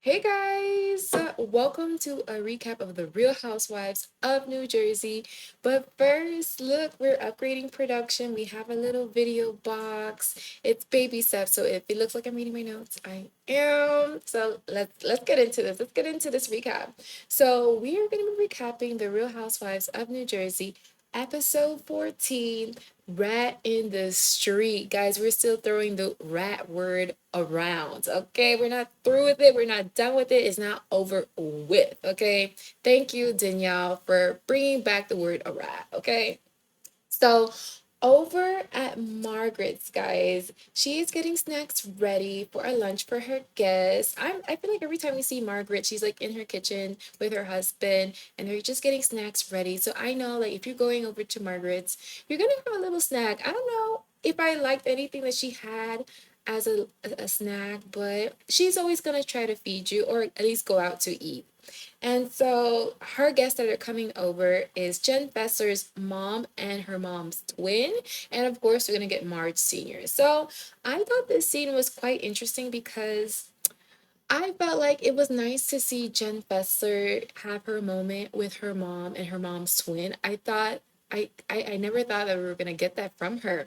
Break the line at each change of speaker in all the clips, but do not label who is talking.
Hey guys, welcome to a recap of the Real Housewives of New Jersey. But first, look, we're upgrading production. We have a little video box. It's baby steps, so if it looks like I'm reading my notes, I am. So let's get into this. Let's get into this recap. So we are going to be recapping the Real Housewives of New Jersey, episode 14, Rat in the street. Guys, we're still throwing the rat word around. Okay, we're not through with it. We're not done with it. It's not over with. Okay, thank you, Danielle, for bringing back the word a rat. Okay, so over at Margaret's, guys, she's getting snacks ready for a lunch for her guests. I feel like every time we see Margaret, she's like in her kitchen with her husband and they're just getting snacks ready. So I know like if you're going over to Margaret's, you're gonna have a little snack. I don't know if I liked anything that she had as a snack, but she's always gonna try to feed you or at least go out to eat. And so her guests that are coming over is Jen Fesser's mom and her mom's twin. And of course, we're going to get Marge Sr. So I thought this scene was quite interesting because I felt like it was nice to see Jen Fessler have her moment with her mom and her mom's twin. I thought, I never thought that we were going to get that from her.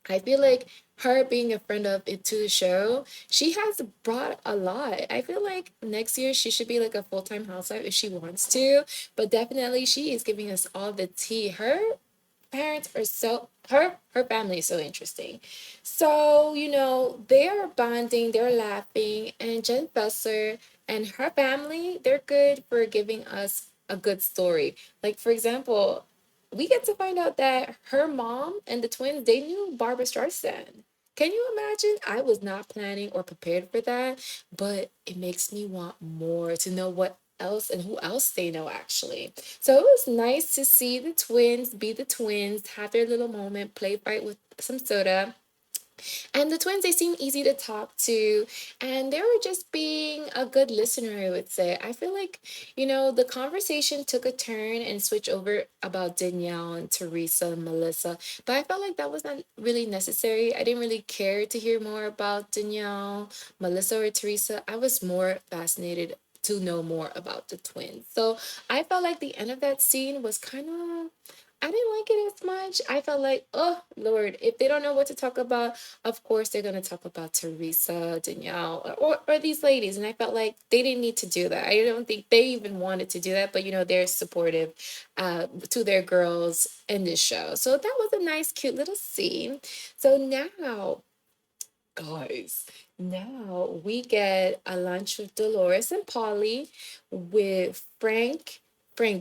I feel like her being a friend of it to the show, she has brought a lot. I feel like next year she should be like a full-time housewife if she wants to, but definitely she is giving us all the tea. Her parents are her family is so interesting. So, they are bonding, they're laughing, and Jen Fesser and her family, they're good for giving us a good story. Like for example, we get to find out that her mom and the twins, they knew Barbara Streisand. Can you imagine? I was not planning or prepared for that, but it makes me want more to know what else and who else they know actually. So it was nice to see the twins be the twins, have their little moment, play fight with some soda. And the twins, they seem easy to talk to, and they were just being a good listener, I would say. I feel like, the conversation took a turn and switched over about Danielle and Teresa and Melissa, but I felt like that was not really necessary. I didn't really care to hear more about Danielle, Melissa, or Teresa. I was more fascinated to know more about the twins. So I felt like the end of that scene was kind of, I didn't like it as much. I felt like, oh Lord, if they don't know what to talk about, of course they're gonna talk about Teresa, Danielle, or these ladies. And I felt like they didn't need to do that. I don't think they even wanted to do that, but they're supportive to their girls in this show. So that was a nice, cute little scene. So now, guys, now we get a lunch with Dolores and Polly with Frank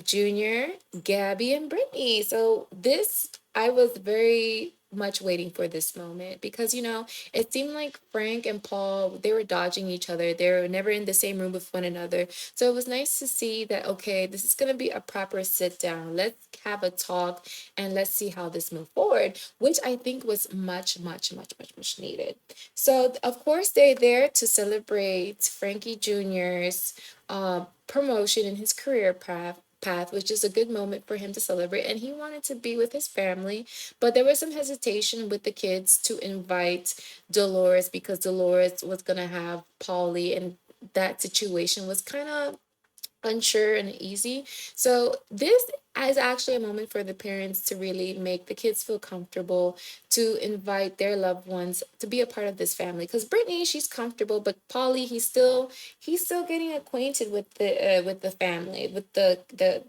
Jr., Gabby, and Brittany. So this, I was very much waiting for this moment because it seemed like Frank and Paul, they were dodging each other. They were never in the same room with one another. So it was nice to see that, okay, this is going to be a proper sit down. Let's have a talk and let's see how this move forward, which I think was much, much, much, much, much needed. So, of course, they're there to celebrate Frankie Jr.'s promotion in his career path, which is a good moment for him to celebrate. And he wanted to be with his family, but there was some hesitation with the kids to invite Dolores because Dolores was going to have Polly, and that situation was kind of unsure and easy. So this is actually a moment for the parents to really make the kids feel comfortable to invite their loved ones to be a part of this family. Because Brittany, she's comfortable, but Polly, he's still getting acquainted with the family, with the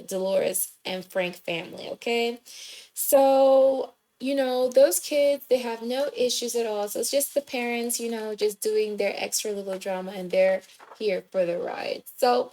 Dolores and Frank family. Okay, so. Those kids, they have no issues at all. So it's just the parents, just doing their extra little drama, and they're here for the ride. So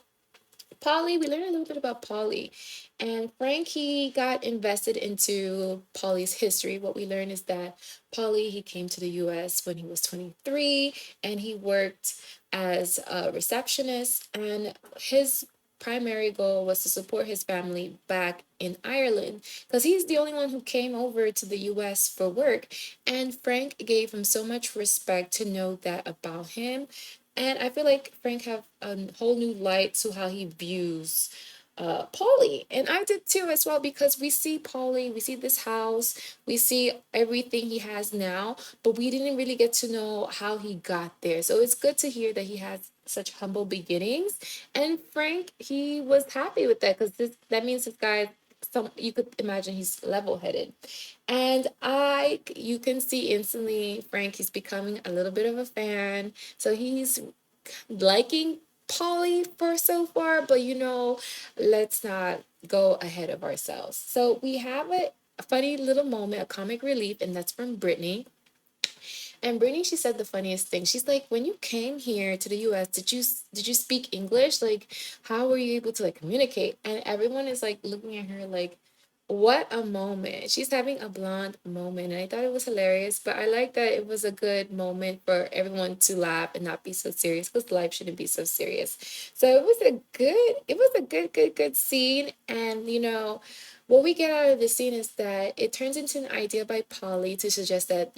Polly, we learned a little bit about Polly. And Frank, he got invested into Polly's history. What we learned is that Polly, he came to the US when he was 23 and he worked as a receptionist. And his primary goal was to support his family back in Ireland because he's the only one who came over to the US for work. And Frank gave him so much respect to know that about him, and I feel like Frank have a whole new light to how he views Polly. And I did too as well, because we see Polly, we see this house, we see everything he has now, but we didn't really get to know how he got there. So it's good to hear that he has such humble beginnings. And Frank, he was happy with that, because this that means this guy, some, you could imagine he's level headed. And you can see instantly Frank, he's becoming a little bit of a fan. So he's liking Polly for so far, but let's not go ahead of ourselves. So we have a funny little moment, a comic relief, and that's from Brittany. And Brittany, she said the funniest thing. She's like, "When you came here to the U.S., did you speak English? Like, how were you able to like communicate?" And everyone is like looking at her like, "What a moment!" She's having a blonde moment, and I thought it was hilarious. But I like that it was a good moment for everyone to laugh and not be so serious, because life shouldn't be so serious. So it was a good scene, and what we get out of the scene is that it turns into an idea by Polly to suggest that,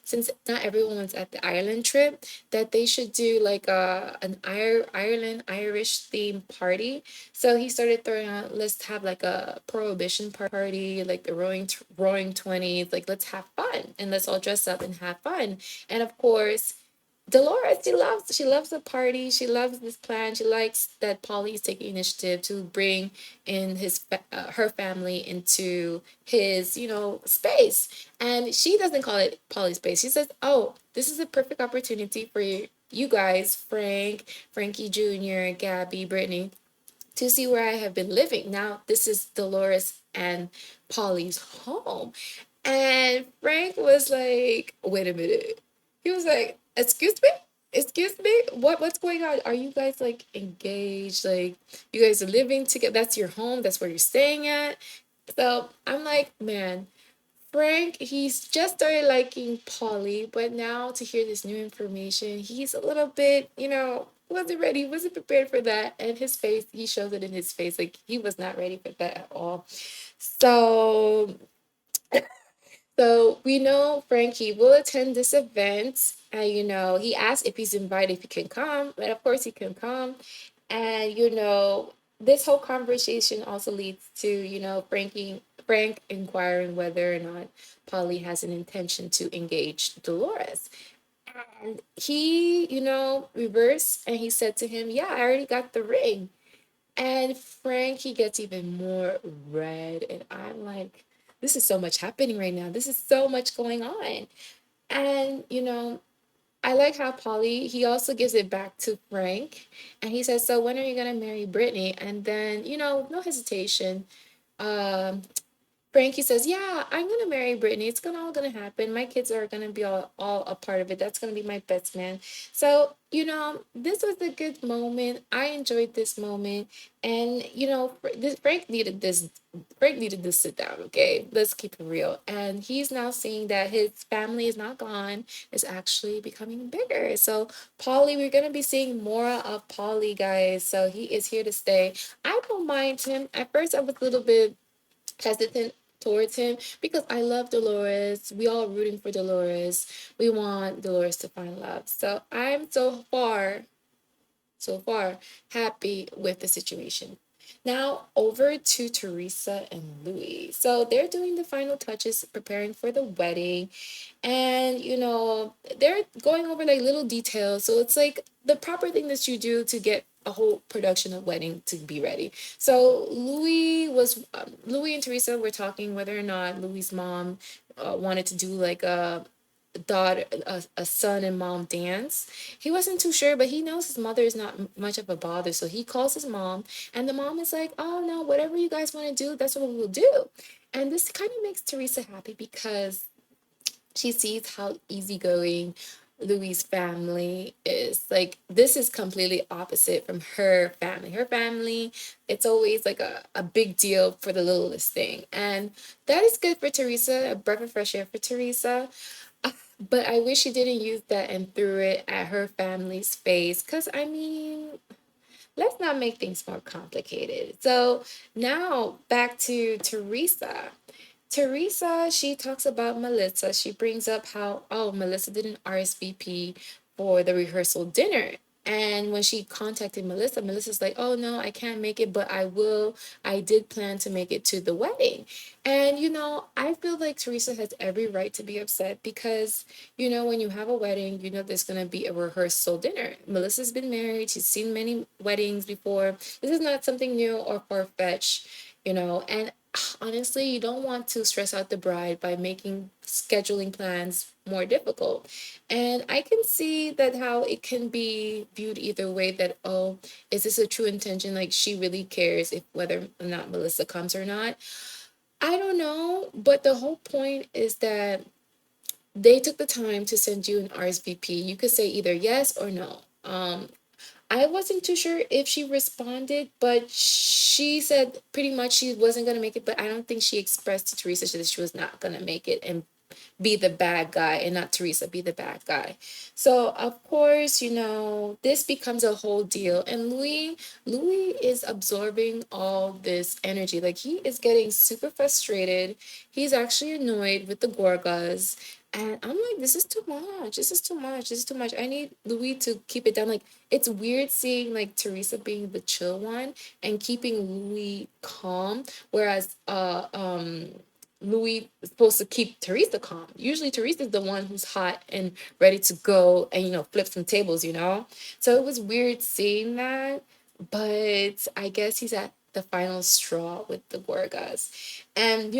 since not everyone was at the Ireland trip, that they should do like an Ireland Irish themed party. So he started throwing out, let's have like a prohibition party, like the roaring 20s, like let's have fun and let's all dress up and have fun. And of course, Dolores, she loves the party. She loves this plan. She likes that Polly is taking initiative to bring in her family into his space, and she doesn't call it Polly's space. She says, "Oh, this is a perfect opportunity for you guys, Frankie Jr., Gabby, Brittany, to see where I have been living. Now, this is Dolores and Polly's home." And Frank was like, "Wait a minute." He was like, "Excuse me? Excuse me? What's going on? Are you guys like engaged? Like you guys are living together? That's your home? That's where you're staying at?" So I'm like, man, Frank, he's just started liking Polly, but now to hear this new information, he's a little bit, wasn't ready, wasn't prepared for that. And his face, he shows it in his face, like he was not ready for that at all. So so we know Frankie will attend this event. And he asked if he's invited, if he can come. And of course he can come. And this whole conversation also leads to, Frank inquiring whether or not Polly has an intention to engage Dolores. And he, reversed and he said to him, "Yeah, I already got the ring." And Frank, he gets even more red. And I'm like, this is so much happening right now. This is so much going on. And, I like how Polly, he also gives it back to Frank. And he says, "So when are you going to marry Brittany?" And then, no hesitation. Um, Frankie says, "Yeah, I'm gonna marry Brittany. It's gonna all gonna happen. My kids are gonna be all a part of it. That's gonna be my best man." So, this was a good moment. I enjoyed this moment. And Frank needed this sit down, okay? Let's keep it real. And he's now seeing that his family is not gone, it's actually becoming bigger. So Polly, we're gonna be seeing more of Polly, guys. So he is here to stay. I don't mind him. At first I was a little bit hesitant towards him, because I love Dolores. We all rooting for Dolores. We want Dolores to find love. So I'm so far happy with the situation. Now over to Teresa and Louis. So they're doing the final touches, preparing for the wedding, and they're going over like little details. So it's like the proper thing that you do to get a whole production of wedding to be ready. So Louis and Teresa were talking whether or not Louis's mom wanted to do like a son and mom dance. He wasn't too sure, but he knows his mother is not much of a bother, so he calls his mom, and the mom is like, "Oh no, whatever you guys want to do, that's what we'll do." And this kind of makes Teresa happy, because she sees how easygoing Louis' family is. Like, this is completely opposite from her family. Her family, it's always like a big deal for the littlest thing. And that is good for Teresa, a breath of fresh air for Teresa. But I wish she didn't use that and threw it at her family's face. Because, I mean, let's not make things more complicated. So now back to Teresa. Teresa, she talks about Melissa. She brings up how, oh, Melissa didn't RSVP for the rehearsal dinner. And when she contacted Melissa, Melissa's like, oh no, I can't make it, but I will. I did plan to make it to the wedding. And, I feel like Teresa has every right to be upset because, when you have a wedding, there's going to be a rehearsal dinner. Melissa's been married, she's seen many weddings before. This is not something new or far fetched, and honestly, you don't want to stress out the bride by making scheduling plans more difficult. And I can see that how it can be viewed either way, that, oh, is this a true intention? Like, she really cares if whether or not Melissa comes or not. I don't know, but the whole point is that they took the time to send you an RSVP. You could say either yes or no. I wasn't too sure if she responded, but she said pretty much she wasn't gonna make it. But I don't think she expressed to Teresa that she was not gonna make it and be the bad guy, and not Teresa be the bad guy. So of course, this becomes a whole deal. And Louis is absorbing all this energy. Like, he is getting super frustrated. He's actually annoyed with the Gorgas. And I'm like, this is too much. This is too much. This is too much. I need Louis to keep it down. Like, it's weird seeing like Teresa being the chill one and keeping Louis calm, whereas Louis is supposed to keep Teresa calm. Usually Teresa's the one who's hot and ready to go and, flip some tables. So it was weird seeing that, but I guess he's at the final straw with the Gorgas. And,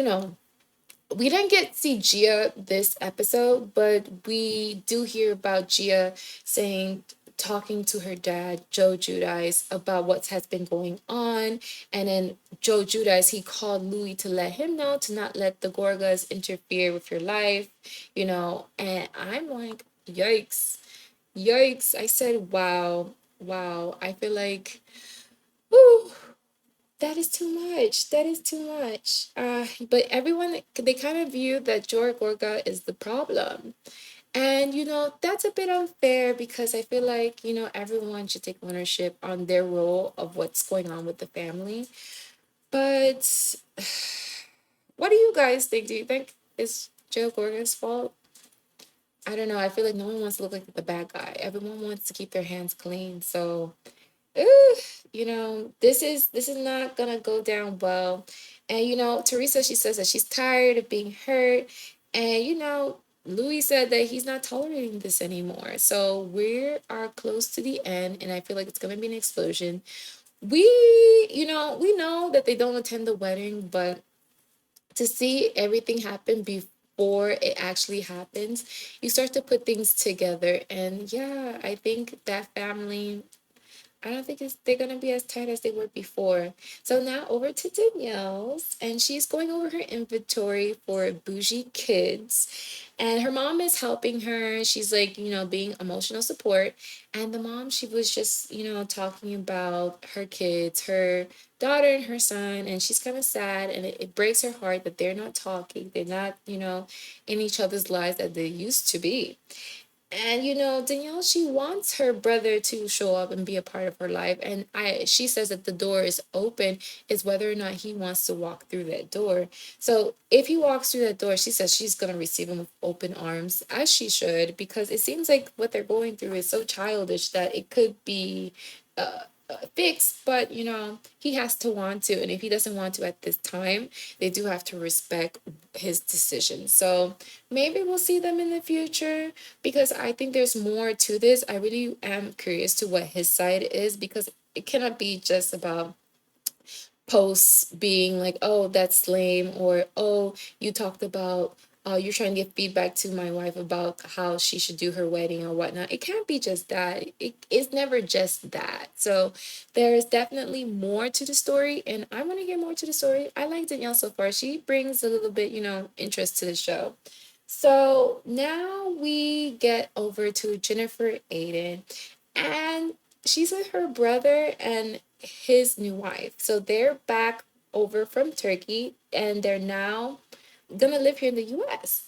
we didn't get to see Gia this episode, but we do hear about Gia saying, talking to her dad, Joe Judice, about what has been going on. And then Joe Judice, he called Louis to let him know to not let the Gorgas interfere with your life, and I'm like, yikes, yikes. I said, wow, wow. I feel like, whew, that is too much. That is too much. But everyone, they kind of view that Jorah Gorga is the problem. And, that's a bit unfair because I feel like, everyone should take ownership on their role of what's going on with the family. But what do you guys think? Do you think it's Joe Gorga's fault? I don't know. I feel like no one wants to look like the bad guy. Everyone wants to keep their hands clean. So ooh, this is not gonna go down well. And Teresa, she says that she's tired of being hurt. And Louis said that he's not tolerating this anymore. So we are close to the end, and I feel like it's gonna be an explosion. We know that they don't attend the wedding, but to see everything happen before it actually happens, you start to put things together. And yeah, I think that family, I don't think they're gonna be as tight as they were before. So now over to Danielle's, and she's going over her inventory for bougie kids, and her mom is helping her. She's like, being emotional support, and the mom, she was just, talking about her kids, her daughter and her son, and she's kind of sad, and it breaks her heart that they're not talking, they're not, in each other's lives as they used to be. And Danielle, she wants her brother to show up and be a part of her life. And she says that the door is open, is whether or not he wants to walk through that door. So if he walks through that door, she says she's gonna receive him with open arms, as she should, because it seems like what they're going through is so childish that it could be fixed. But he has to want to, and if he doesn't want to at this time, they do have to respect his decision. So maybe we'll see them in the future, because I think there's more to this. I really am curious to what his side is, because it cannot be just about posts being like, oh, that's lame, or oh, you talked about you're trying to get feedback to my wife about how she should do her wedding or whatnot. It can't be just that. It's never just that. So there's definitely more to the story, and I want to hear more to the story. I like Danielle so far. She brings a little bit, interest to the show. So now we get over to Jennifer Aiden, and she's with her brother and his new wife. So they're back over from Turkey, and they're now gonna live here in the US.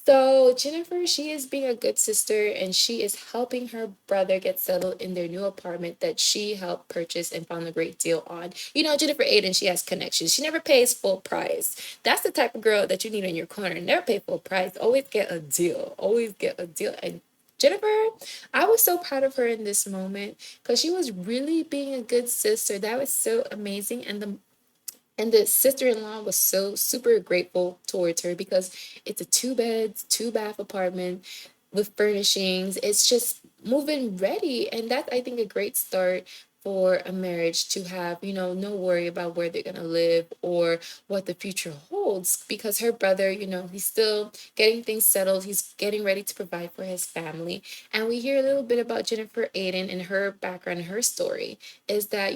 So Jennifer, she is being a good sister, and she is helping her brother get settled in their new apartment that she helped purchase and found a great deal on. Jennifer Aiden, she has connections. She never pays full price. That's the type of girl that you need in your corner. Never pay full price. Always get a deal. Always get a deal. And Jennifer, I was so proud of her in this moment because she was really being a good sister. That was so amazing. And the sister-in-law was so super grateful towards her because it's a two beds, two bath apartment with furnishings. It's just moving ready. And that's, I think, a great start for a marriage to have, no worry about where they're going to live or what the future holds because her brother, he's still getting things settled. He's getting ready to provide for his family. And we hear a little bit about Jennifer Aiden and her background, her story is that,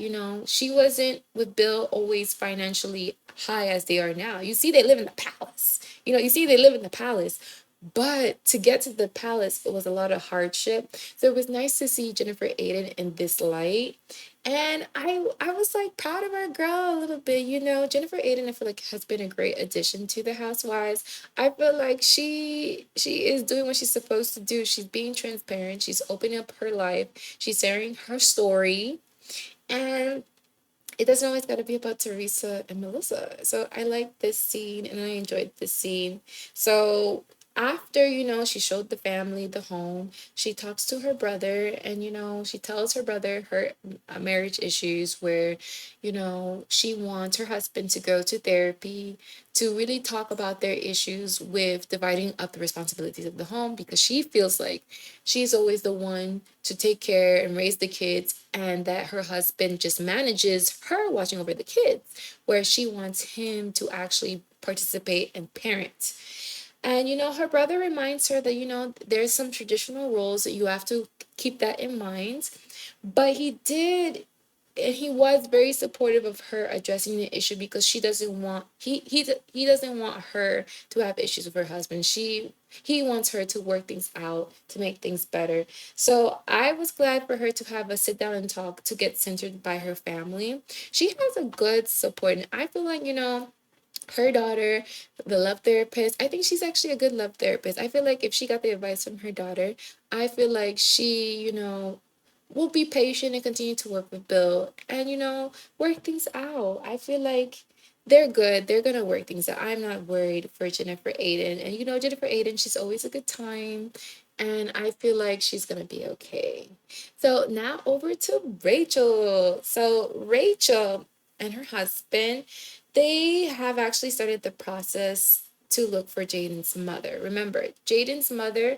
she wasn't with Bill always financially high as they are now. You see, they live in the palace. You see, they live in the palace. But to get to the palace, it was a lot of hardship. So it was nice to see Jennifer Aiden in this light. And I was like proud of our girl a little bit, Jennifer Aiden, I feel like has been a great addition to the Housewives. I feel like she is doing what she's supposed to do. She's being transparent. She's opening up her life. She's sharing her story. And it doesn't always got to be about Teresa and Melissa. So I like this scene and I enjoyed this scene. So after, she showed the family the home, she talks to her brother and, she tells her brother her marriage issues where, she wants her husband to go to therapy to really talk about their issues with dividing up the responsibilities of the home because she feels like she's always the one to take care and raise the kids and that her husband just manages her watching over the kids where she wants him to actually participate and parent. And her brother reminds her that there's some traditional roles that you have to keep that in mind, but he did and he was very supportive of her addressing the issue because she doesn't want he doesn't want her to have issues with her husband. He wants her to work things out to make things better. So I was glad for her to have a sit down and talk to get centered by her family. She has a good support and I feel like her daughter, the love therapist, I think she's actually a good love therapist. I feel like if she got the advice from her daughter, I feel like she, will be patient and continue to work with Bill and, work things out. I feel like they're good. They're going to work things out. I'm not worried for Jennifer Aiden. And, Jennifer Aiden, she's always a good time. And I feel like she's going to be okay. So now over to Rachel. So Rachel and her husband, they have actually started the process to look for Jaden's mother. Remember, Jaden's mother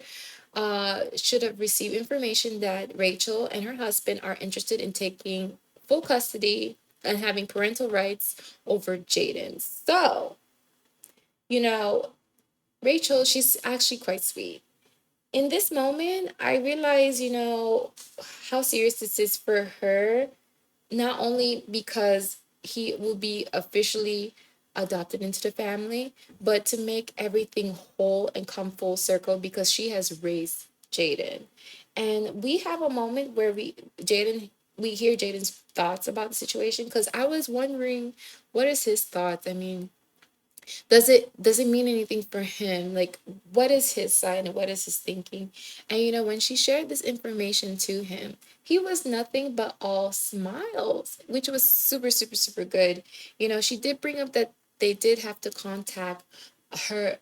should have received information that Rachel and her husband are interested in taking full custody and having parental rights over Jaden. So, you know, Rachel, she's actually quite sweet. In this moment, I realize, how serious this is for her not only because he will be officially adopted into the family, but to make everything whole and come full circle because she has raised Jaden. And we have a moment where we hear Jaden's thoughts about the situation because I was wondering what is his thoughts? I mean, does it mean anything for him, like what is his side and what is his thinking? And when she shared this information to him, he was nothing but all smiles, which was super super super good. She did bring up that they did have to contact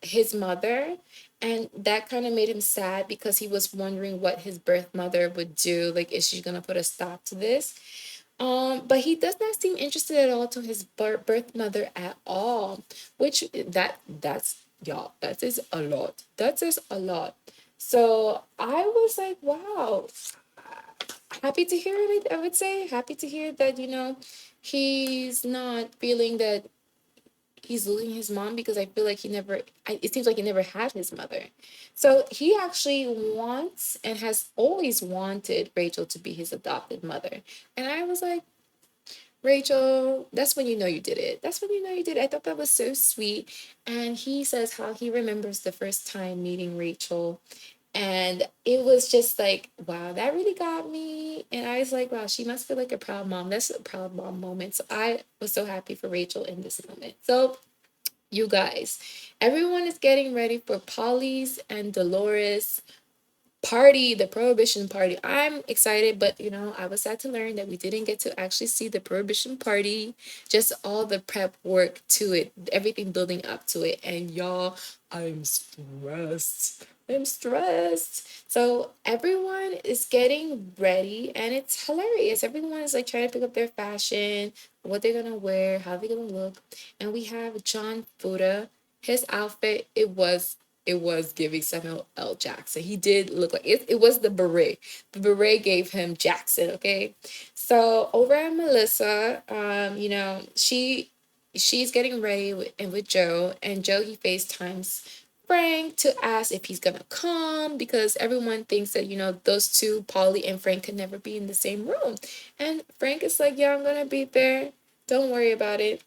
his mother, and that kind of made him sad because he was wondering what his birth mother would do, like is she gonna put a stop to this. But he does not seem interested at all to his birth mother at all, which that's y'all, that is a lot. That is a lot. So I was like, wow, happy to hear it. I would say happy to hear that he's not feeling that he's losing his mom because I feel like it seems like he never had his mother. So he actually wants and has always wanted Rachel to be his adopted mother. And I was like, Rachel, that's when you did it. That's when you did it. I thought that was so sweet. And he says how he remembers the first time meeting Rachel. And it was just like, wow, that really got me. And I was like, wow, she must feel like a proud mom. That's a proud mom moment. So I was so happy for Rachel in this moment. So, you guys, everyone is getting ready for Polly's and Dolores party, the Prohibition party. I'm excited, but I was sad to learn that we didn't get to actually see the Prohibition party, just all the prep work to it, everything building up to it. And y'all, I'm stressed. I'm stressed. So everyone is getting ready and it's hilarious. Everyone is like trying to pick up their fashion, what they're gonna wear, how they're gonna look. And we have John Fuda. His outfit, it was giving Samuel L. Jackson. He did look like it was the beret. The beret gave him Jackson, okay? So over at Melissa, she's getting ready with Joe, and Joe he FaceTimes Frank to ask if he's gonna come because everyone thinks that those two, Polly and Frank, could never be in the same room. And Frank is like, "Yeah, I'm gonna be there. Don't worry about it.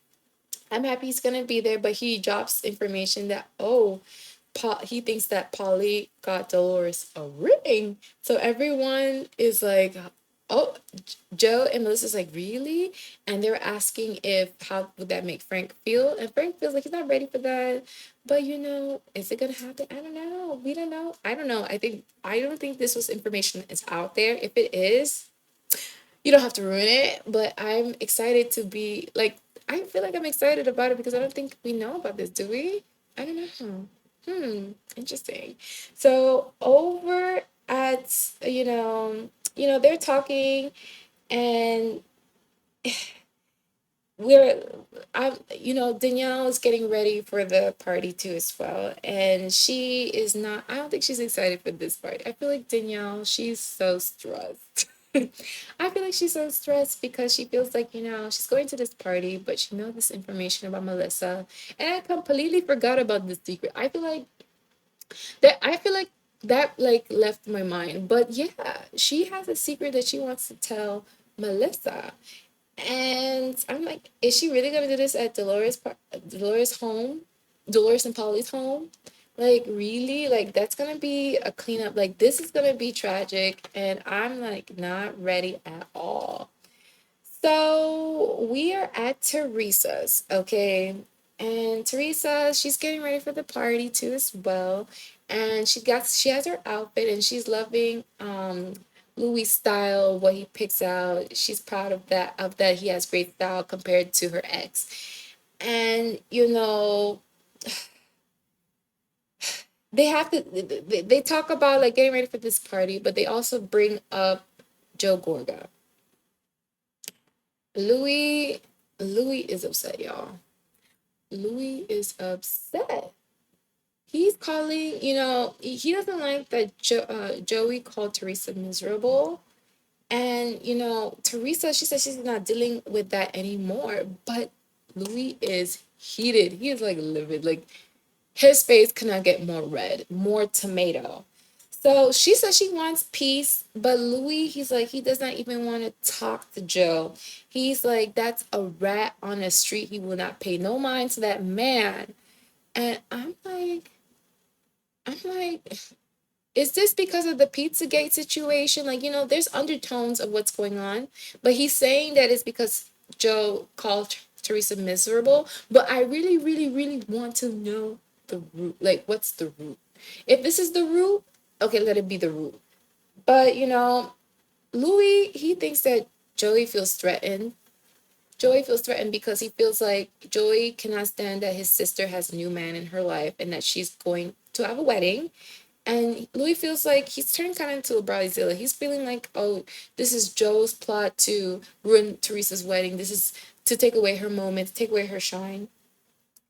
I'm happy he's gonna be there." But he drops information that he thinks that Polly got Dolores a ring. So everyone is like, "Oh, Joe and Melissa's like, really?" And they're asking if how would that make Frank feel, and Frank feels like he's not ready for that. But is it gonna happen? I don't know. We don't know. I don't know. I don't think this was information that's out there. If it is, you don't have to ruin it. But I'm excited to be like. I feel like I'm excited about it because I don't think we know about this, do we? I don't know. Interesting. So over at they're talking, and we're Danielle is getting ready for the party too as well, and she is not. I don't think she's excited for this party. I feel like Danielle, she's so stressed. I feel like she's so stressed because she feels like she's going to this party, but she knows this information about Melissa, and I completely forgot about the secret. I feel like that like left my mind. But yeah, she has a secret that she wants to tell Melissa. And I'm like, is she really gonna do this at Dolores home? Dolores and Polly's home? Like really? Like that's gonna be a cleanup. Like this is gonna be tragic and I'm like not ready at all. So we are at Teresa's, okay? And Teresa, she's getting ready for the party too as well. And she has her outfit and she's loving Louis' style, what he picks out. She's proud of that he has great style compared to her ex. And they have to they talk about like getting ready for this party, but they also bring up Joe Gorga. Louis Louis is upset, y'all. Louis is upset. He's calling, he doesn't like that Joey called Teresa miserable. And, Teresa, she says she's not dealing with that anymore. But Louis is heated. He is like livid. Like his face cannot get more red, more tomato. So she says she wants peace, but Louis, he's like, he does not even want to talk to Joe. He's like, that's a rat on the street. He will not pay no mind to that man. And I'm like, is this because of the Pizzagate situation? Like, there's undertones of what's going on, but he's saying that it's because Joe called Teresa miserable. But I really, really, really want to know the root. Like, what's the root? If this is the root, okay, let it be the root. But, Louis, he thinks that Joey feels threatened. Joey feels threatened because he feels like Joey cannot stand that his sister has a new man in her life and that she's going to have a wedding. And Louis feels like he's turned kind of into a bridezilla. He's feeling like, oh, this is Joe's plot to ruin Teresa's wedding. This is to take away her moment, to take away her shine.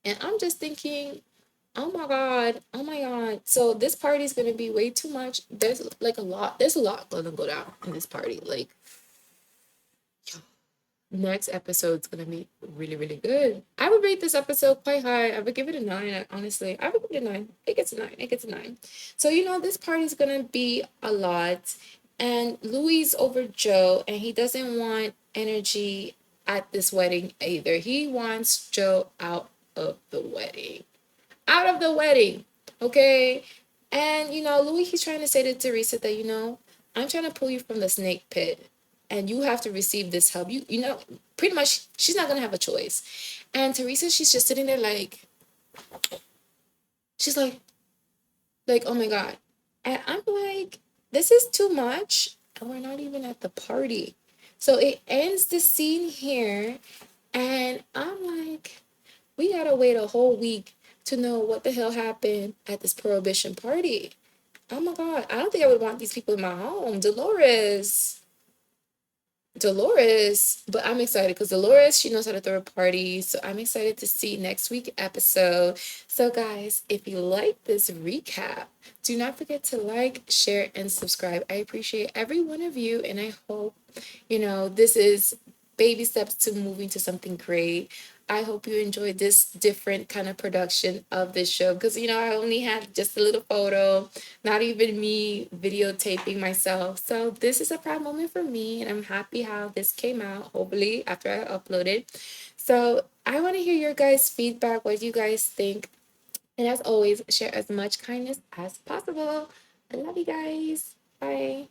And I'm just thinking, oh my God, oh my God. So this party is going to be way too much. There's a lot going to go down in this party. Like, next episode's gonna be really, really good. I would rate this episode quite high. I would give it a 9, honestly. I would give it a 9. It gets a 9. It gets a 9. So, this party's gonna be a lot. And Louis over Joe, and he doesn't want energy at this wedding either. He wants Joe out of the wedding. Out of the wedding. Okay? And Louis, he's trying to say to Teresa that, I'm trying to pull you from the snake pit and you have to receive this help. Pretty much she's not gonna have a choice. And Teresa, she's just sitting there she's like, oh my God. And I'm like, this is too much. And we're not even at the party. So it ends the scene here. And I'm like, we gotta wait a whole week to know what the hell happened at this prohibition party. Oh my God. I don't think I would want these people in my home. Dolores. Dolores, but I'm excited because Dolores, she knows how to throw a party. So I'm excited to see next week episode. So guys, if you like this recap, do not forget to like, share, and subscribe. I appreciate every one of you, and I hope, this is baby steps to moving to something great. I hope you enjoyed this different kind of production of this show because I only had just a little photo, not even me videotaping myself. So this is a proud moment for me, and I'm happy how this came out, hopefully, after I uploaded. So I want to hear your guys' feedback. What do you guys think? And as always, share as much kindness as possible. I love you guys. Bye.